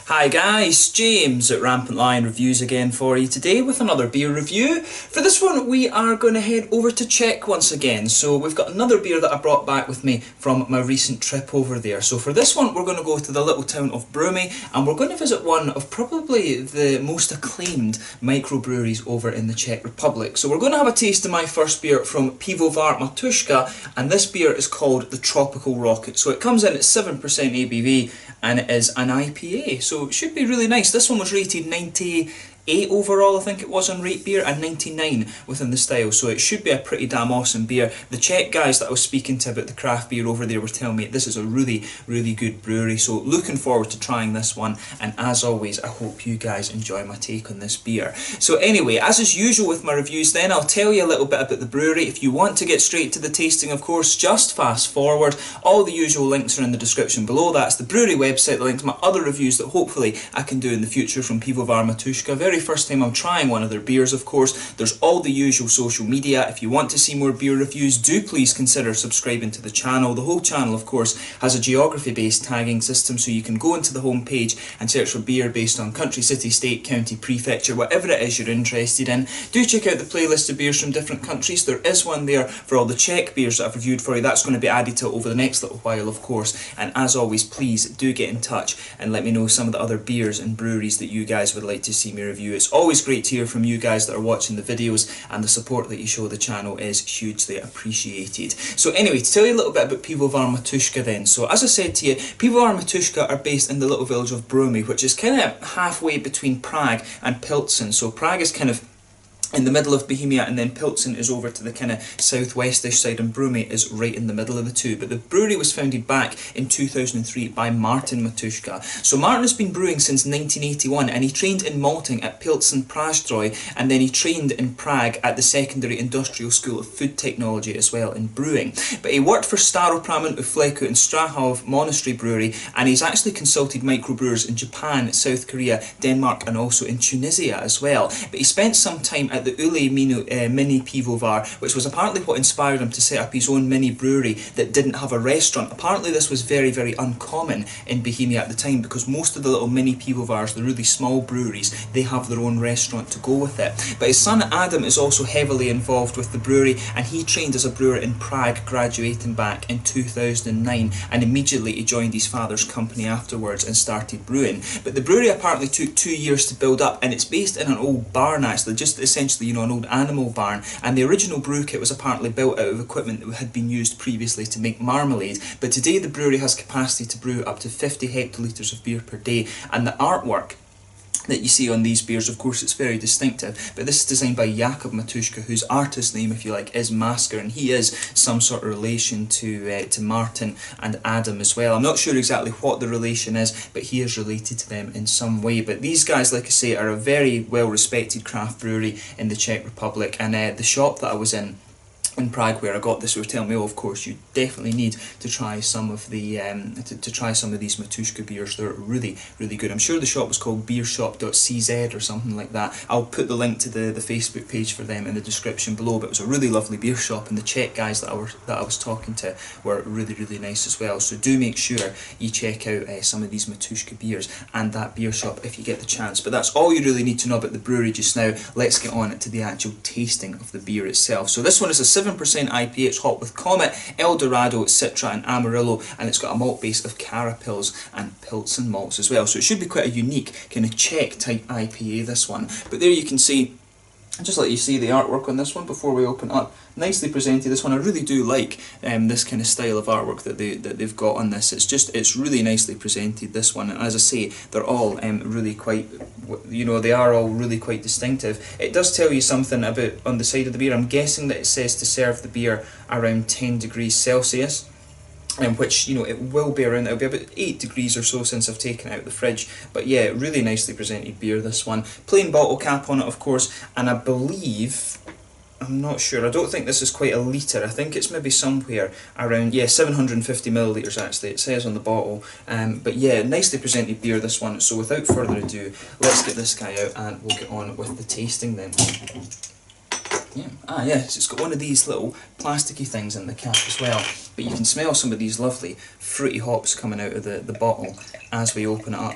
Hi guys, James at RampantLionReviews again for you today with another beer review. For this one we are going to head over to Czech once again. So we've got another beer that I brought back with me from my recent trip over there. So for this one we're going to go to the little town of Broumy and we're going to visit one of probably the most acclaimed microbreweries over in the Czech Republic. So we're going to have a taste of my first beer from Pivovar Matuška, and this beer is called the Tropical Rocket. So it comes in at 7% ABV and it is an IPA. So it should be really nice. This one was rated 98 overall, I think it was, on Rate Beer, and 99 within the style, so it should be a pretty damn awesome beer. The Czech guys that I was speaking to about the craft beer over there were telling me this is a really good brewery, so looking forward to trying this one, and as always I hope you guys enjoy my take on this beer. So anyway, as is usual with my reviews then, I'll tell you a little bit about the brewery. If you want to get straight to the tasting, of course, just fast forward. All the usual links are in the description below. That's the brewery website, the link to my other reviews that hopefully I can do in the future from Pivovar Matuška. Very first time I'm trying one of their beers, of course. There's all the usual social media. If you want to see more beer reviews, do please consider subscribing to the channel. The whole channel, of course, has a geography-based tagging system, so you can go into the home page and search for beer based on country, city, state, county, prefecture, whatever it is you're interested in. Do check out the playlist of beers from different countries. There is one there for all the Czech beers that I've reviewed for you. That's going to be added to it over the next little while, of course. And as always, please do get in touch and let me know some of the other beers and breweries that you guys would like to see me review. It's always great to hear from you guys that are watching the videos, and the support that you show the channel is hugely appreciated. So anyway, to tell you a little bit about Pivovar Matuška then. So as I said to you, Pivovar Matuška are based in the little village of Broumy, which is kind of halfway between Prague and Pilsen. So Prague is kind of in the middle of Bohemia, and then Pilsen is over to the kind of southwestish side, and Broumy is right in the middle of the two. But the brewery was founded back in 2003 by Martin Matuška. So Martin has been brewing since 1981, and he trained in malting at Pilsen Pražstroj, and then he trained in Prague at the Secondary Industrial School of Food Technology as well in brewing. But he worked for Staropramen Ufleku and Strahov Monastery Brewery, and he's actually consulted microbrewers in Japan, South Korea, Denmark, and also in Tunisia as well. But he spent some time at the Ule Mini Pivovar, which was apparently what inspired him to set up his own mini brewery that didn't have a restaurant. Apparently this was very uncommon in Bohemia at the time, because most of the little mini Pivovars, the really small breweries, they have their own restaurant to go with it. But his son Adam is also heavily involved with the brewery, and he trained as a brewer in Prague, graduating back in 2009, and immediately he joined his father's company afterwards and started brewing. But the brewery apparently took 2 years to build up, and it's based in an old barn actually, just essentially, you know, an old animal barn, and the original brew kit was apparently built out of equipment that had been used previously to make marmalade. But today the brewery has capacity to brew up to 50 hectolitres of beer per day, and the artwork that you see on these beers, of course, it's very distinctive, but this is designed by Jakub Matuška, whose artist name, if you like, is Masker, and he is some sort of relation to Martin and Adam as well. I'm not sure exactly what the relation is, but he is related to them in some way. But these guys, like I say, are a very well respected craft brewery in the Czech Republic, and the shop that I was in Prague where I got this were telling me, oh, of course, you definitely need to try some of the to try some of these Matuška beers. They're really good. I'm sure the shop was called beershop.cz or something like that. I'll put the link to the Facebook page for them in the description below. But it was a really lovely beer shop, and the Czech guys that I was talking to were really nice as well. So do make sure you check out some of these Matuška beers and that beer shop if you get the chance. But that's all you really need to know about the brewery just now. Let's get on to the actual tasting of the beer itself. So this one is a 7% IPA. It's hot with Comet, Eldorado, Citra and Amarillo, and it's got a malt base of Carapils and Pilsen malts as well. So it should be quite a unique kind of Czech type IPA, this one. But there you can see, just let you see the artwork on this one before we open up. Nicely presented, this one. I really do like this kind of style of artwork that they've got on this. It's really nicely presented, this one. And as I say, they're all really quite, you know, they are all really quite distinctive. It does tell you something about on the side of the beer. I'm guessing that it says to serve the beer around 10 degrees Celsius. Which, you know, it will be around, it'll be about 8 degrees or so since I've taken it out of the fridge. But yeah, really nicely presented beer, this one. Plain bottle cap on it, of course, and I believe, I'm not sure, I don't think this is quite a litre. I think it's maybe somewhere around, yeah, 750 millilitres actually, it says on the bottle. But yeah, nicely presented beer, this one. So without further ado, let's get this guy out and we'll get on with the tasting then. Yeah. Yes, it's got one of these little plasticky things in the cap as well. But you can smell some of these lovely fruity hops coming out of the bottle as we open it up.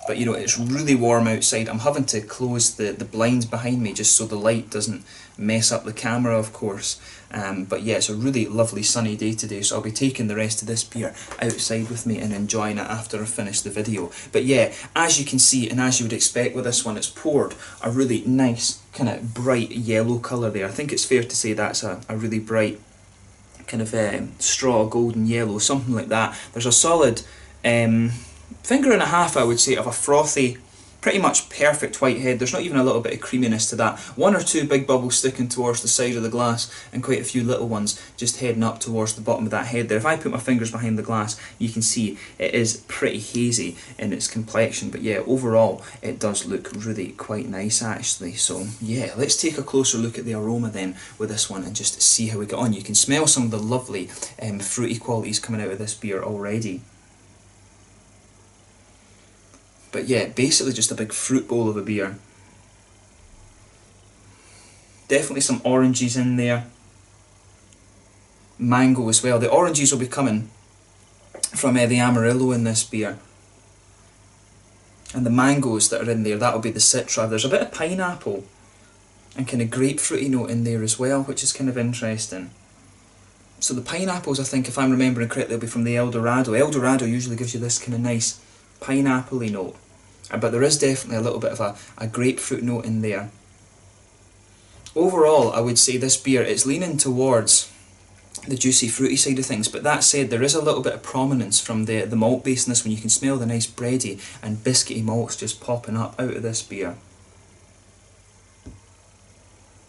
But you know, it's really warm outside. I'm having to close the blinds behind me just so the light doesn't mess up the camera, of course. But yeah, it's a really lovely sunny day today, so I'll be taking the rest of this beer outside with me and enjoying it after I finish the video. But yeah, as you can see, and as you would expect with this one, it's poured a really nice kind of bright yellow colour there. I think it's fair to say that's a really bright kind of straw golden yellow, something like that. There's a solid finger and a half, I would say, of a frothy, pretty much perfect white head. There's not even a little bit of creaminess to that. One or two big bubbles sticking towards the side of the glass, and quite a few little ones just heading up towards the bottom of that head there. If I put my fingers behind the glass, you can see it is pretty hazy in its complexion, but yeah, overall it does look really quite nice actually. So yeah, let's take a closer look at the aroma then with this one and just see how we get on. You can smell some of the lovely fruity qualities coming out of this beer already. But yeah, basically just a big fruit bowl of a beer. Definitely some oranges in there. Mango as well. The oranges will be coming from the Amarillo in this beer. And the mangoes that are in there, that'll be the Citra. There's a bit of pineapple and kind of grapefruity note in there as well, which is kind of interesting. So the pineapples, I think, if I'm remembering correctly, will be from the El Dorado. El Dorado usually gives you this kind of nice pineapple-y note. But there is definitely a little bit of a grapefruit note in there. Overall, I would say this beer is leaning towards the juicy fruity side of things, but that said, there is a little bit of prominence from the malt base in this one. You can smell the nice bready and biscuity malts just popping up out of this beer.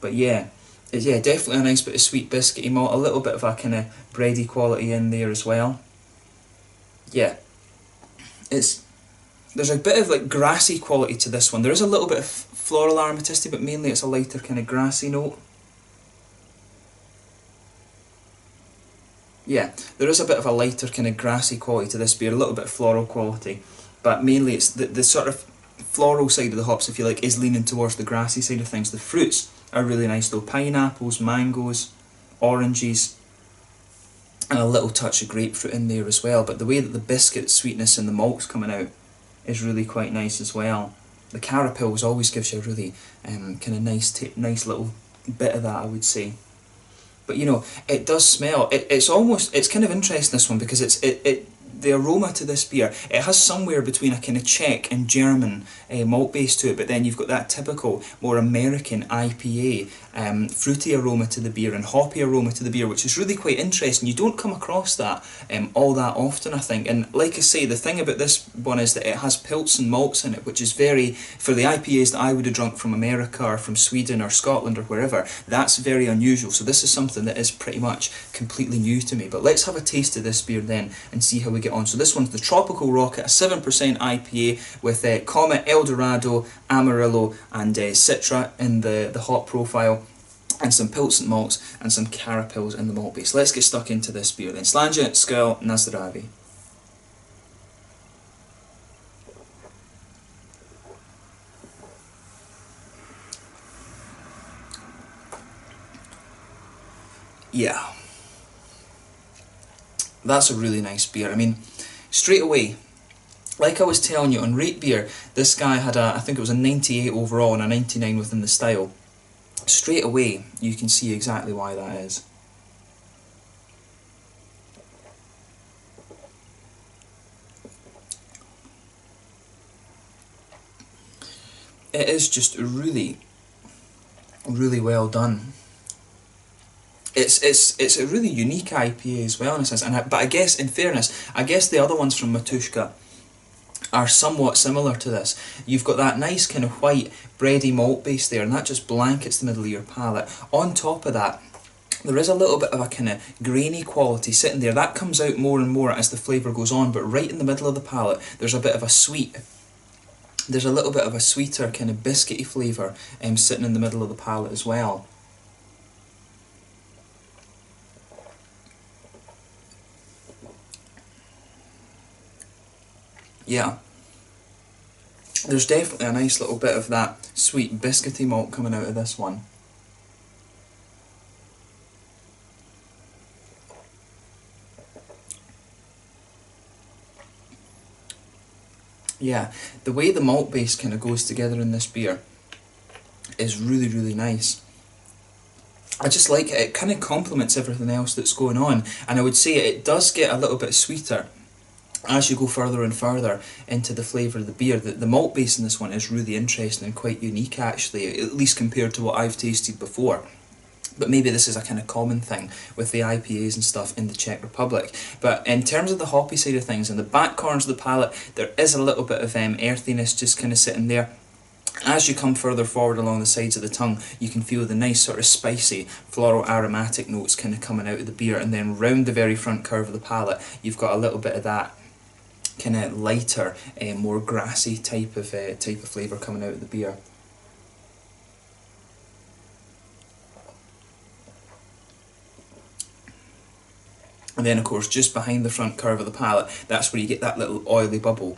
But yeah, definitely a nice bit of sweet biscuity malt, a little bit of a kind of bready quality in there as well. Yeah, there's a bit of like grassy quality to this one. There is a little bit of floral aromaticity, but mainly it's a lighter kind of grassy note. Yeah, there is a bit of a lighter kind of grassy quality to this beer, a little bit of floral quality, but mainly it's the sort of floral side of the hops, if you like, is leaning towards the grassy side of things. The fruits are really nice though, pineapples, mangoes, oranges, and a little touch of grapefruit in there as well, but the way that the biscuit sweetness and the malt's coming out is really quite nice as well. The carapils always gives you a really kind of nice little bit of that, I would say. But you know, it does smell. It's kind of interesting, this one, because the aroma to this beer, it has somewhere between a kind of Czech and German malt base to it, but then you've got that typical more American IPA fruity aroma to the beer and hoppy aroma to the beer, which is really quite interesting. You don't come across that all that often, I think. And like I say, the thing about this one is that it has Pilsen malts in it, which is very, for the IPAs that I would have drunk from America or from Sweden or Scotland or wherever, that's very unusual. So this is something that is pretty much completely new to me. But let's have a taste of this beer then and see how we get on. So this one's the Tropical Rocket, a 7% IPA with Comet, El Dorado, Amarillo and Citra in the hop profile, and some Pilsen malts and some carapils in the malt base. Let's get stuck into this beer then. Slàinte, Skål, na zdraví. Yeah, that's a really nice beer. I mean, straight away, like I was telling you, on Rate Beer, this guy had I think it was a 98 overall and a 99 within the style. Straight away, you can see exactly why that is. It is just really, really well done. It's a really unique IPA as well in a sense, but I guess, in fairness, I guess the other ones from Matuška are somewhat similar to this. You've got that nice kind of white bready malt base there, and that just blankets the middle of your palate. On top of that, there is a little bit of a kind of grainy quality sitting there. That comes out more and more as the flavour goes on, but right in the middle of the palate, there's a bit of a sweet. There's a little bit of a sweeter kind of biscuity flavour sitting in the middle of the palate as well. Yeah, there's definitely a nice little bit of that sweet biscuity malt coming out of this one. yeah, the way the malt base kind of goes together in this beer is really, really nice. I just like it. It kind of complements everything else that's going on, and I would say it does get a little bit sweeter as you go further and further into the flavour of the beer. The malt base in this one is really interesting and quite unique actually, at least compared to what I've tasted before. But maybe this is a kind of common thing with the IPAs and stuff in the Czech Republic. But in terms of the hoppy side of things, in the back corners of the palate, there is a little bit of earthiness just kind of sitting there. As you come further forward along the sides of the tongue, you can feel the nice sort of spicy, floral aromatic notes kind of coming out of the beer, and then round the very front curve of the palate, you've got a little bit of that kind of lighter, more grassy type of flavour coming out of the beer. And then of course just behind the front curve of the palate, that's where you get that little oily bubble,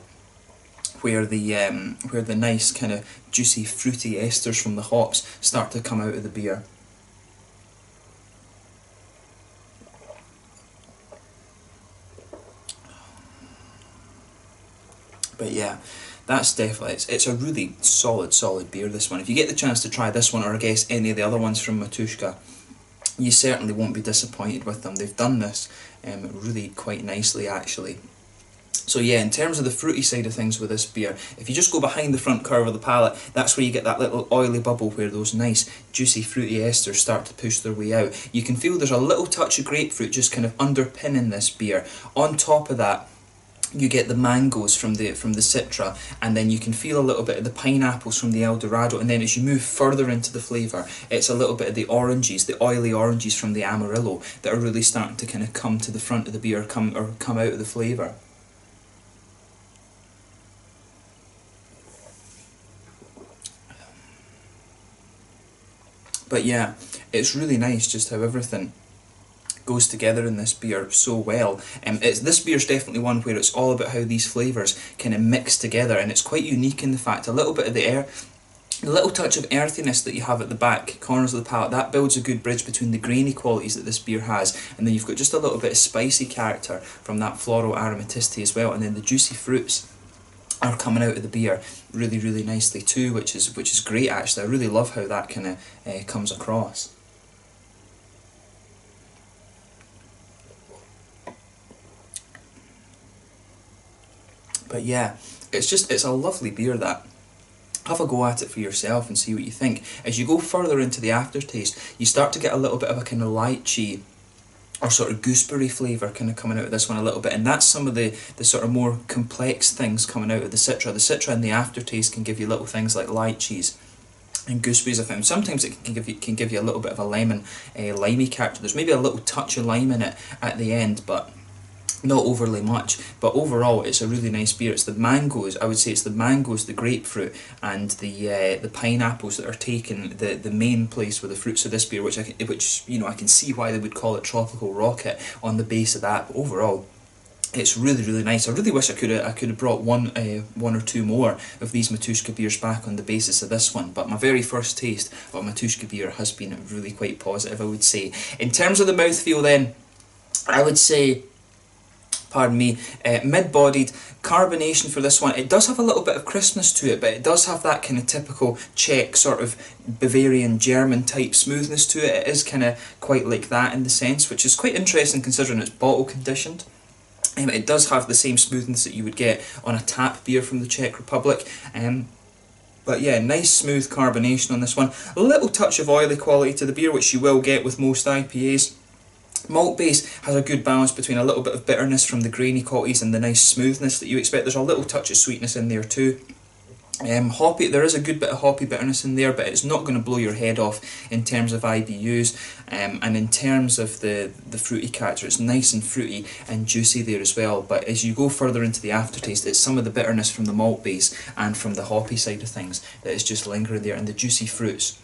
where the nice kind of juicy fruity esters from the hops start to come out of the beer. But yeah, that's definitely, it's a really solid beer, this one. If you get the chance to try this one, or I guess any of the other ones from Matuška, you certainly won't be disappointed with them. They've done this really quite nicely actually. So yeah, in terms of the fruity side of things with this beer, if you just go behind the front curve of the palate, that's where you get that little oily bubble where those nice juicy fruity esters start to push their way out. You can feel there's a little touch of grapefruit just kind of underpinning this beer. On top of that, you get the mangoes from the Citra, and then you can feel a little bit of the pineapples from the Eldorado, and then as you move further into the flavour, it's a little bit of the oranges, the oily oranges from the Amarillo, that are really starting to kind of come to the front of the beer, come out of the flavour. But yeah, it's really nice just how everything goes together in this beer so well. This beer's definitely one where it's all about how these flavours kind of mix together, and it's quite unique in the fact a little bit of the little touch of earthiness that you have at the back corners of the palate, that builds a good bridge between the grainy qualities that this beer has, and then you've got just a little bit of spicy character from that floral aromaticity as well, and then the juicy fruits are coming out of the beer really nicely too, which is great actually. I really love how that kind of comes across. But yeah, it's a lovely beer, that. Have a go at it for yourself and see what you think. As you go further into the aftertaste, you start to get a little bit of a kind of lychee or sort of gooseberry flavour kind of coming out of this one a little bit, and that's some of the sort of more complex things coming out of the Citra. The Citra in the aftertaste can give you little things like lychees and gooseberries. I found sometimes it can give you a little bit of a limey character. There's maybe a little touch of lime in it at the end, but not overly much. But overall, it's a really nice beer. It's the mangoes, I would say it's the mangoes, the grapefruit, and the pineapples that are taking the main place with the fruits of this beer, which you know, I can see why they would call it Tropical Rocket on the base of that. But overall, it's really nice. I really wish I could have brought one or two more of these Matuška beers back on the basis of this one, but my very first taste of Matuška beer has been really quite positive, I would say. In terms of the mouthfeel then, I would say, pardon me, mid-bodied. Carbonation for this one, it does have a little bit of crispness to it, but it does have that kind of typical Czech sort of Bavarian German type smoothness to it. It is kind of quite like that in the sense, which is quite interesting considering it's bottle conditioned. It does have the same smoothness that you would get on a tap beer from the Czech Republic. But yeah, nice smooth carbonation on this one. A little touch of oily quality to the beer, which you will get with most IPAs. Malt base has a good balance between a little bit of bitterness from the grainy qualities and the nice smoothness that you expect. There's a little touch of sweetness in there too. Hoppy, there is a good bit of hoppy bitterness in there, but it's not going to blow your head off in terms of IBUs. And in terms of the fruity character, it's nice and fruity and juicy there as well. But as you go further into the aftertaste, it's some of the bitterness from the malt base and from the hoppy side of things that is just lingering there, and the juicy fruits.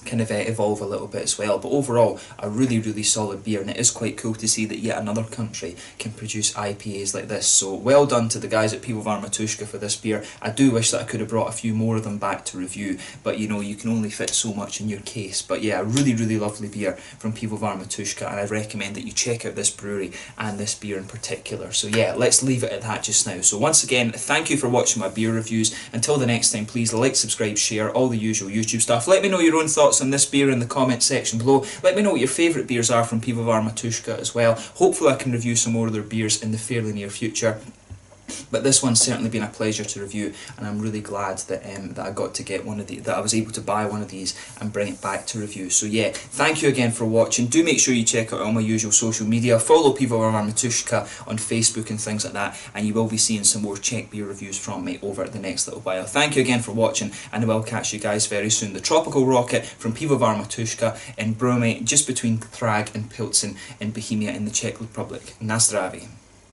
kind of evolve a little bit as well. But overall, a really solid beer, and it is quite cool to see that yet another country can produce IPAs like this. So well done to the guys at Pivovar Matuška for this beer. I do wish that I could have brought a few more of them back to review, but you know, you can only fit so much in your case. But yeah, a really lovely beer from Pivovar Matuška, and I recommend that you check out this brewery and this beer in particular. So yeah, let's leave it at that just now. So once again, thank you for watching my beer reviews. Until the next time, please like, subscribe, share, all the usual YouTube stuff. Let me know your own thoughts on this beer in the comment section below. Let me know what your favourite beers are from Pivovar Matuška as well. Hopefully I can review some more of their beers in the fairly near future. But this one's certainly been a pleasure to review, and I'm really glad that that I got to get one of the that I was able to buy one of these and bring it back to review. So yeah, thank you again for watching. Do make sure you check out all my usual social media. Follow Pivovar Matuška on Facebook and things like that, and you will be seeing some more Czech beer reviews from me over the next little while. Thank you again for watching, and I will catch you guys very soon. The Tropical Rocket from Pivovar Matuška in Broumy, just between Prague and Pilsen in Bohemia in the Czech Republic. Na zdraví.